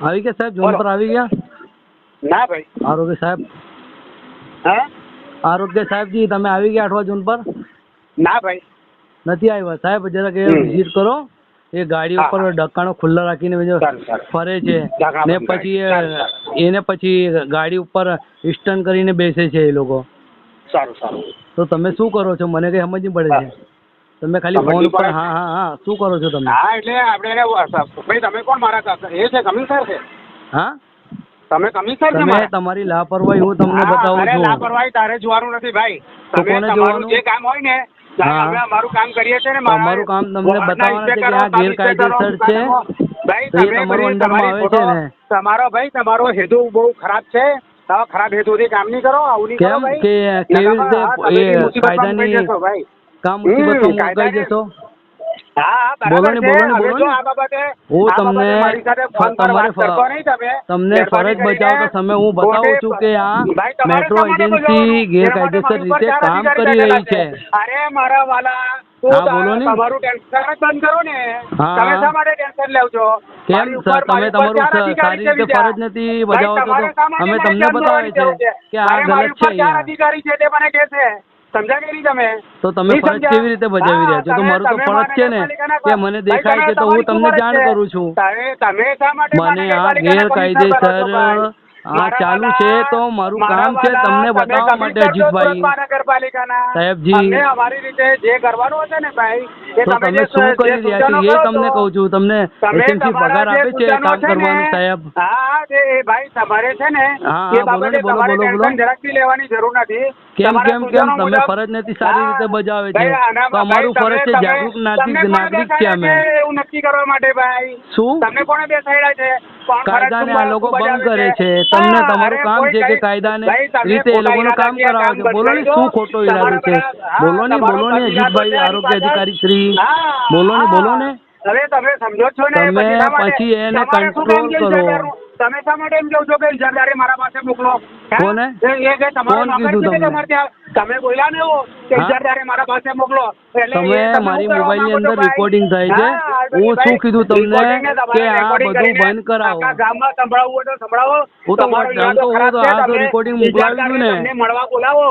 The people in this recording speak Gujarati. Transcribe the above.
આવી ગયા સાહેબ? ઝોન પર આવી ગયા? ના ભાઈ. આરોગ્ય સાહેબ, હે? આરોગ્ય સાહેબજી તમે આવી ગયા 8 ઝોન પર? ના ભાઈ. નથી આવ્યા સાહેબ. જરાક એ વિઝિટ કરો. એ ગાડી ઉપર ઢક્કણો ખુલ્લા રાખીને ફરે છે ને પછી એને પછી ગાડી ઉપર સ્ટન કરીને બેસે છે એ લોકો. સારું સારું. તો તમે શું કરો છો? મને કઈ સમજ નહીં પડે છે. તમે ખાલી ફોન પર હા હા હા શું કરો છો તમે? હા એટલે આપણે ભાઈ તમે કોણ? મારા એ છે કમિશનર છે. હા તમે કમિશનર છો? તમે તમારી લાપરવાહી હું તમને બતાવું છું. લાપરવાહી તારે જોવાનું નથી ભાઈ. તો કોને જોવાનું? જે કામ હોય ને અમે અમારું કામ કરીએ છીએ ને. અમારું કામ તમને બતાવવાનું છે કે આ ગેરકાયદેસર છે. ભાઈ તો એ તમારું અંડરમાં આવે છે ને? તમારો હેતુ બહુ ખરાબ છે. ખરાબ હેતુથી કામ નહીં કરો. આવું નહીં કરો ભાઈ. કેવી રીતે કાયદાની કામ મુસીબતમાં મુકાઈ જશો? બોલો ને બોલો ને બોલો ને. હું તમને ફરજ બજાવતો સમય હું બતાવું છું કે આ મેટ્રો એજન્સી ગેરકાયદેસર રીતે કામ કરી રહી છે. અરે મારા વાલા, હા બોલો ને. તમારું ટેન્શન જ બંધ કરો ને. તમે શા માટે ટેન્શન લેવ છો? કેમ તમે તમારું સારી રીતે ફરજ નથી બજાવતો તો અમે તમને બતાવે છે કે આ ગલત છે. અધિકારી છે તે મને કહે છે. સમજા કે નહીં તમે? તો તમે ફરજ કેવી રીતે બજાવી રહ્યા છો? તો મારું તો ફરજ છે ને કે મને દેખાય છે તો હું તમને જાણ કરું છું. તમે શા માટે મને આ ગેરકાયદેસર આ ચાલુ છે તો મારું કામ છે તમને બતાવવા માટે. અજીતભાઈ સાહેબજી, અમારી રીતે જે કરવાનું હશે ને ભાઈ તો તમે શું કરી રહ્યા છો એ તમને કહું છું. તમને એજન્સી પગાર આપે છે કામ કરવાનું સાહેબ? હા એ ભાઈ તમારે છે ને હા બોલો બોલો બોલો. જરાકથી લેવાની જરૂર નથી. કેમ કેમ કેમ તમે ફરજ નથી સારી રીતે બજાવે છે તો અમારું ફરજ છે. જાગૃત નાગરિક છે અમે. એવું નક્કી કરવા માટે ભાઈ શું તમને કોને બેસાડ્યા છે? કાયદાને આ લોકો ભંગ કરે છે. તમને તમારું કામ છે કે કાયદાને રીતે એ લોકોનું કામ કરાવે છે. બોલો ને શું ખોટો ઈરાદો છે? બોલો ને અજીતભાઈ આરોગ્ય અધિકારી શ્રી. બોલો ને. હવે તમે સમજો છો ને? તમે પછી એને કંટ્રોલ કરો. તમે શા માટે એમ કહો છો કે ઇજારદારે મારા પાસે મોકલો? કોને? કોણ કીધું તમને? તમે બોલ્યા ને કે ઇજારદારે મારા પાસે મોકલો. તમે મારી મોબાઈલની અંદર રેકોર્ડિંગ થાય છે. હું શું કીધું તમને કે આ બધું બંધ કરાવો. ગામમાં સંભળાવવું હોય તો સંભળાવો. હું તો આ તો રેકોર્ડિંગ મોકલાવી દઉં ને. મળવા બોલાવો.